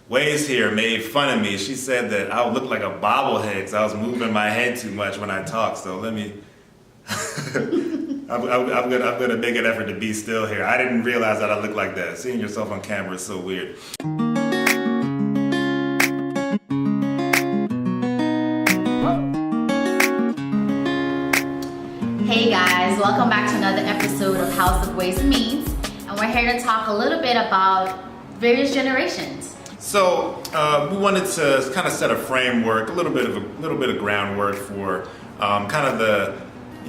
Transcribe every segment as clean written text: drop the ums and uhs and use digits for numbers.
Waze here made fun of me. She said that I would look like a bobblehead because I was moving my head too much when I talk. So let me. I'm gonna make an effort to be still here. I didn't realize that I look like that. Seeing yourself on camera is so weird. Hey guys, welcome back to another episode of House of Ways and Means, and we're here to talk a little bit about various generations. So we wanted to kind of set a framework, a little bit of groundwork for kind of the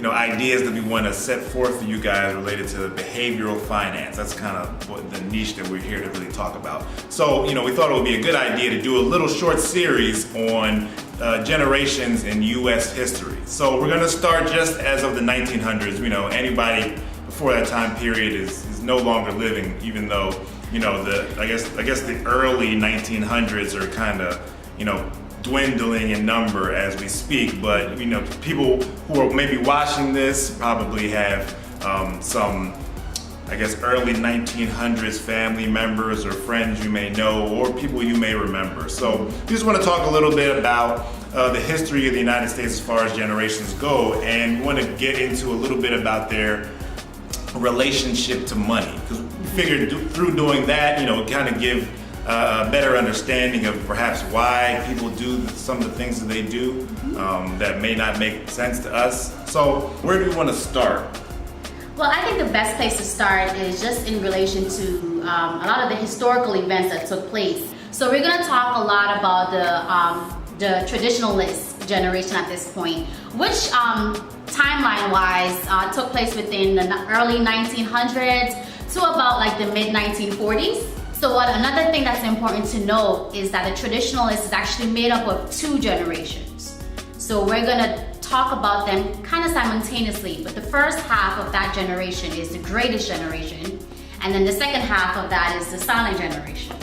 ideas that we want to set forth for you guys related to behavioral finance. That's kind of what the niche that we're here to really talk about. So we thought it would be a good idea to do a little short series on generations in U.S. history. So we're going to start just as of the 1900s. Anybody before that time period is no longer living, even though I guess the early 1900s are kind of dwindling in number as we speak. But people who are maybe watching this probably have some, I guess, early 1900s family members or friends you may know, or people you may remember. So we just want to talk a little bit about the history of the United States as far as generations go, and we want to get into a little bit about their relationship to money, because we figured through doing that, kind of give a better understanding of perhaps why people do some of the things that they do that may not make sense to us. So where do we want to start? Well, I think the best place to start is just in relation to a lot of the historical events that took place. So we're going to talk a lot about the Traditionalist generation at this point, which timeline-wise took place within the early 1900s to about like the mid 1940s. So another thing that's important to note is that the Traditionalist is actually made up of two generations. So we're gonna talk about them kind of simultaneously, but the first half of that generation is the greatest generation, and then the second half of that is the silent generation.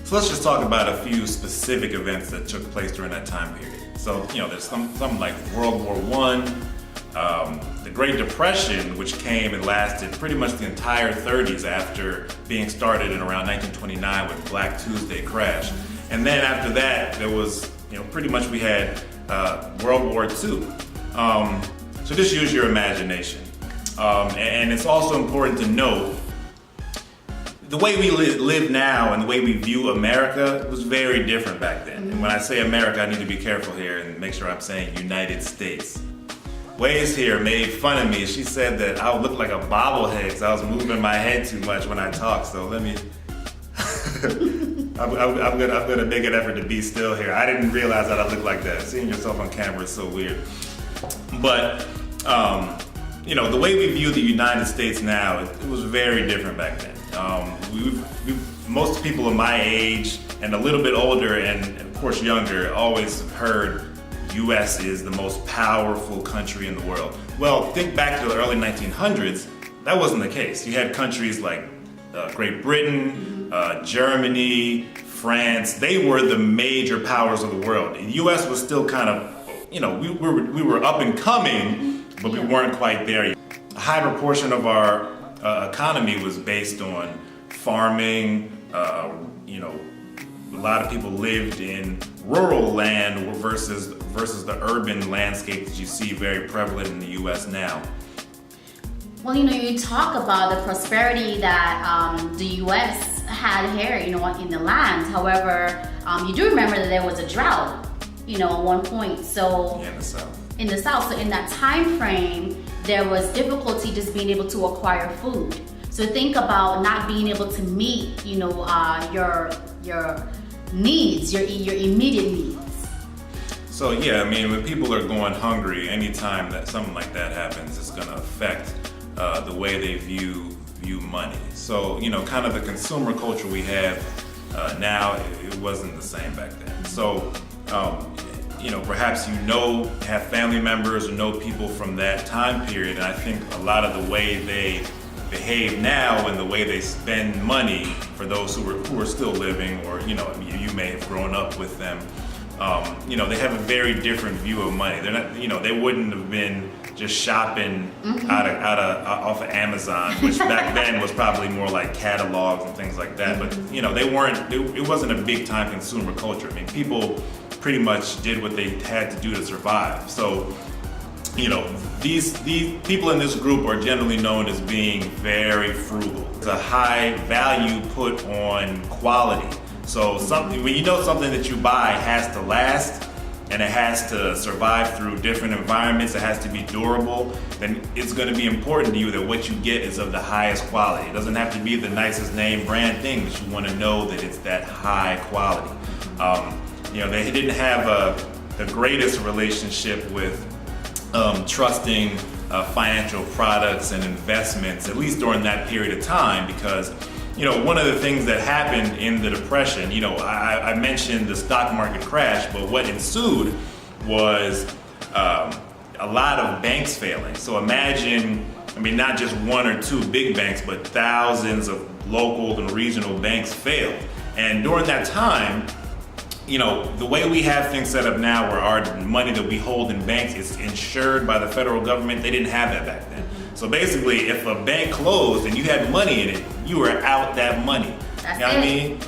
So let's just talk about a few specific events that took place during that time period. So, there's something like World War I, the Great Depression, which came and lasted pretty much the entire 30s after being started in around 1929 with Black Tuesday crash. And then after that, there was, pretty much we had World War II. So just use your imagination. And it's also important to note the way we live now and the way we view America was very different back then. And when I say America, I need to be careful here and make sure I'm saying United States. Waze here made fun of me. She said that I would look like a bobblehead because I was moving my head too much when I talk. So let me. I'm gonna make an effort to be still here. I didn't realize that I look like that. Seeing yourself on camera is so weird. But the way we view the United States now, it was very different back then. Most people of my age and a little bit older, and of course younger, always have heard U.S. is the most powerful country in the world. Well, think back to the early 1900s, that wasn't the case. You had countries like Great Britain, Germany, France. They were the major powers of the world. The U.S. was still kind of, we were up and coming, but we weren't quite there yet. A high proportion of our economy was based on farming. A lot of people lived in rural land versus the urban landscape that you see very prevalent in the U.S. now. Well, you talk about the prosperity that the U.S. had here, in the land. However, you do remember that there was a drought, at one point. So yeah, in the South. In the South. So in that time frame, there was difficulty just being able to acquire food. So think about not being able to meet, your needs, your immediate needs. So yeah, when people are going hungry, anytime that something like that happens, it's going to affect the way they view money. So kind of the consumer culture we have now, it wasn't the same back then. So perhaps have family members or know people from that time period, and I think a lot of the way they behave now and the way they spend money for those who are still living, or you may have grown up with them, they have a very different view of money. They're not, they wouldn't have been just shopping off of Amazon, which back then was probably more like catalogs and things like that. But they weren't. It wasn't a big time consumer culture. I mean, people pretty much did what they had to do to survive. So, these people in this group are generally known as being very frugal. It's a high value put on quality. So when you know something that you buy has to last and it has to survive through different environments, it has to be durable, then it's going to be important to you that what you get is of the highest quality. It doesn't have to be the nicest name brand thing, but you want to know that it's that high quality. They didn't have the greatest relationship with trusting financial products and investments, at least during that period of time, because one of the things that happened in the Depression, I mentioned the stock market crash, but what ensued was a lot of banks failing. So imagine, not just one or two big banks, but thousands of local and regional banks failed. And during that time, the way we have things set up now where our money that we hold in banks is insured by the federal government, they didn't have that back then. So basically, if a bank closed and you had money in it, you were out that money. That's you know what I mean?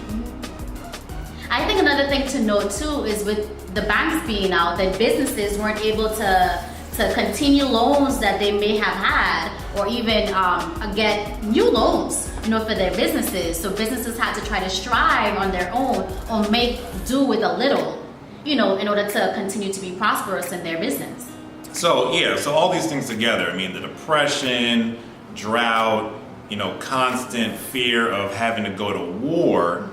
I think another thing to note too is with the banks being out, that businesses weren't able to continue loans that they may have had, or even get new loans, for their businesses. So businesses had to try to strive on their own or make do with a little, in order to continue to be prosperous in their business. So all these things together, the Depression, drought, constant fear of having to go to war,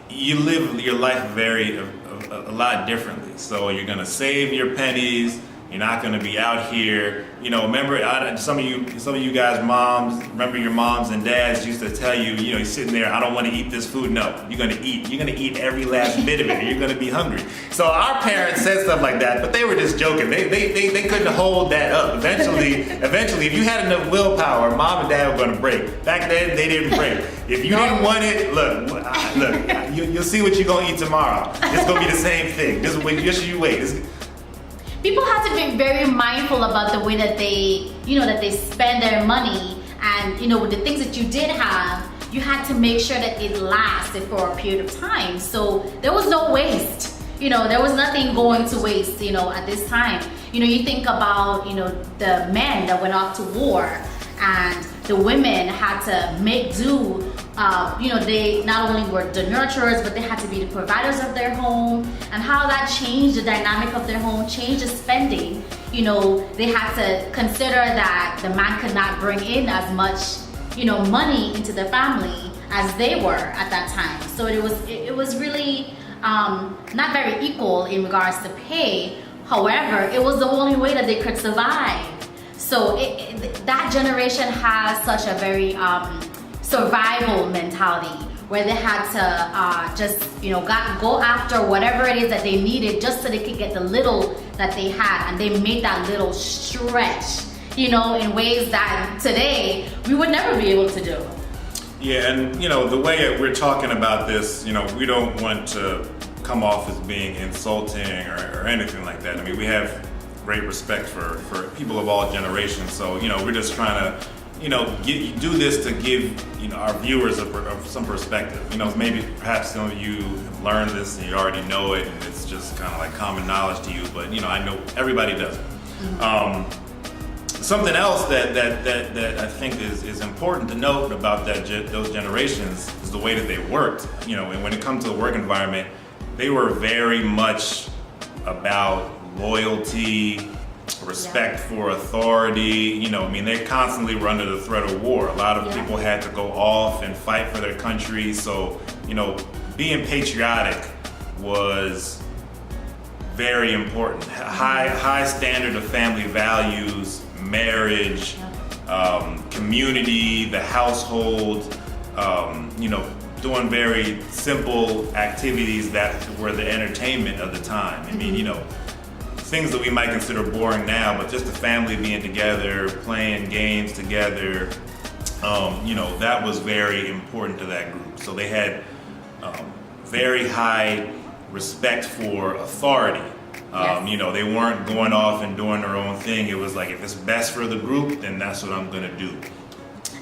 you live your life a lot differently. So you're gonna save your pennies. You're not going to be out here. Remember, some of you guys, moms, remember your moms and dads used to tell you, you're sitting there, I don't want to eat this food. No, you're going to eat. You're going to eat every last bit of it, and you're going to be hungry. So our parents said stuff like that, but they were just joking. They couldn't hold that up. Eventually, if you had enough willpower, mom and dad were going to break. Back then, they didn't break. If you didn't want it, look, you'll see what you're going to eat tomorrow. It's going to be the same thing. Just you wait. People have to be very mindful about the way that they spend their money, and with the things that you did have, you had to make sure that it lasted for a period of time. So there was no waste. There was nothing going to waste. At this time, you think about the men that went off to war, and the women had to make do. They not only were the nurturers, but they had to be the providers of their home, and how that changed the dynamic of their home, changed the spending. They had to consider that the man could not bring in as much, money into the family as they were at that time. So it was really not very equal in regards to pay. However, it was the only way that they could survive. So that generation has such a very survival mentality, where they had to just go after whatever it is that they needed just so they could get the little that they had, and they made that little stretch in ways that today we would never be able to do. Yeah, and the way we're talking about this, we don't want to come off as being insulting or anything like that. We have great respect for people of all generations, so we're just trying to do this to give our viewers some perspective. Maybe perhaps some of you have learned this and you already know it, and it's just kind of like common knowledge to you. But I know everybody does it. Something else that I think is important to note about those generations is the way that they worked. And when it comes to the work environment, they were very much about loyalty, respect for authority. They constantly were under the threat of war. A lot of people had to go off and fight for their country. So, being patriotic was very important. High standard of family values, marriage, community, the household, doing very simple activities that were the entertainment of the time. Things that we might consider boring now, but just the family being together, playing games together, that was very important to that group. So they had very high respect for authority. Yes. You know, they weren't going off and doing their own thing. It was like, if it's best for the group, then that's what I'm gonna do.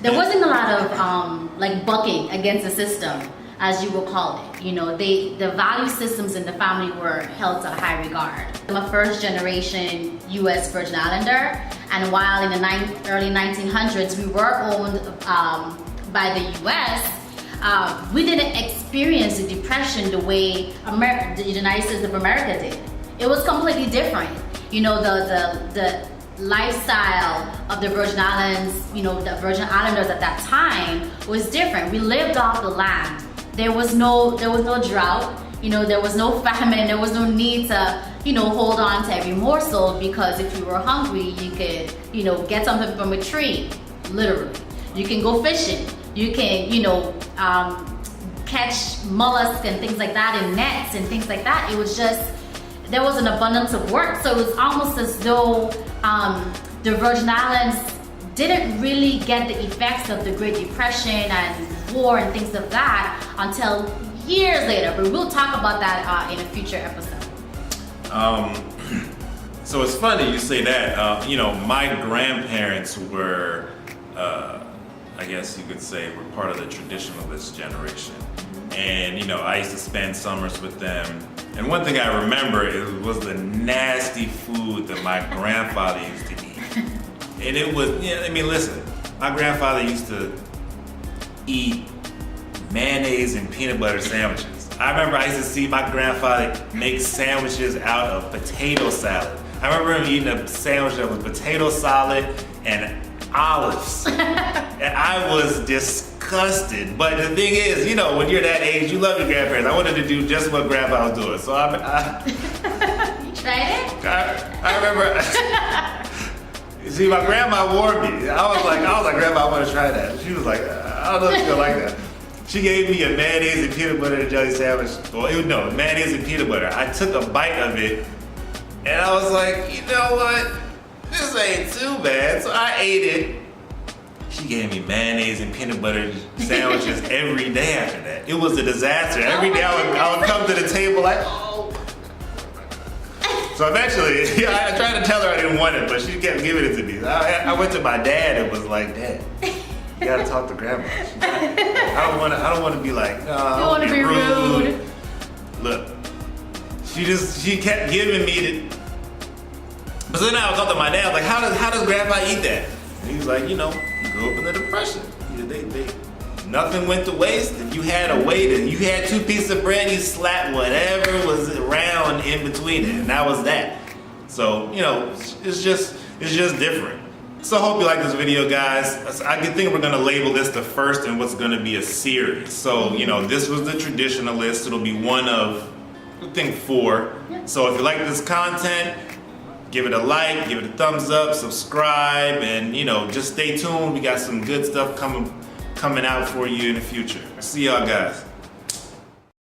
There wasn't a lot of like bucking against the system, as you will call it. You know, the value systems in the family were held to high regard. I'm a first generation U.S. Virgin Islander, and while in the early 1900s we were owned by the U.S., we didn't experience the Depression the way the United States of America did. It was completely different. You know, the lifestyle of the Virgin Islands, you know, the Virgin Islanders at that time was different. We lived off the land. There was no drought. You know, there was no famine. There was no need to, you know, hold on to every morsel, because if you were hungry, you could, you know, get something from a tree, literally. You can go fishing. You can, you know, catch mollusks and things like that in nets and things like that. It was just, there was an abundance of work. So it was almost as though the Virgin Islands didn't really get the effects of the Great Depression and war and things of that until years later. But we'll talk about that in a future episode. So it's funny you say that. You know, my grandparents were, I guess you could say, were part of the traditionalist generation. And, you know, I used to spend summers with them. And one thing I remember was the nasty food that my grandfather used to eat. And it was, I mean, listen, my grandfather used to eat mayonnaise and peanut butter sandwiches. I remember I used to see my grandfather make sandwiches out of potato salad. I remember him eating a sandwich that was potato salad and olives. And I was disgusted. But the thing is, you know, when you're that age, you love your grandparents. I wanted to do just what grandpa was doing. So You tried it? I remember, see, my grandma warned me. I was like, Grandma, I want to try that. She was like, I don't know if you're gonna like that. She gave me a mayonnaise and peanut butter and jelly sandwich. Well, no, mayonnaise and peanut butter. I took a bite of it, and I was like, you know what? This ain't too bad. So I ate it. She gave me mayonnaise and peanut butter sandwiches every day after that. It was a disaster. Every day I would come to the table like, oh. So eventually, I tried to tell her I didn't want it, but she kept giving it to me. I went to my dad and was like, Dad, you gotta talk to Grandma. I don't want to be like, no, I don't want to be rude. Look, she kept giving me the. But then I would talk to my dad, like, how does Grandpa eat that? And he was like, you know, he grew up in the Depression. Nothing went to waste. If you had a way to, you had 2 pieces of bread, you slapped whatever was around in between it, and that was that. So, you know, it's just different. So I hope you like this video, guys. I think we're gonna label this the first in what's gonna be a series. So, you know, this was the Traditionalists. It'll be one of, I think, 4. So if you like this content, give it a like, give it a thumbs up, subscribe, and, you know, just stay tuned. We got some good stuff coming out for you in the future. See y'all, guys.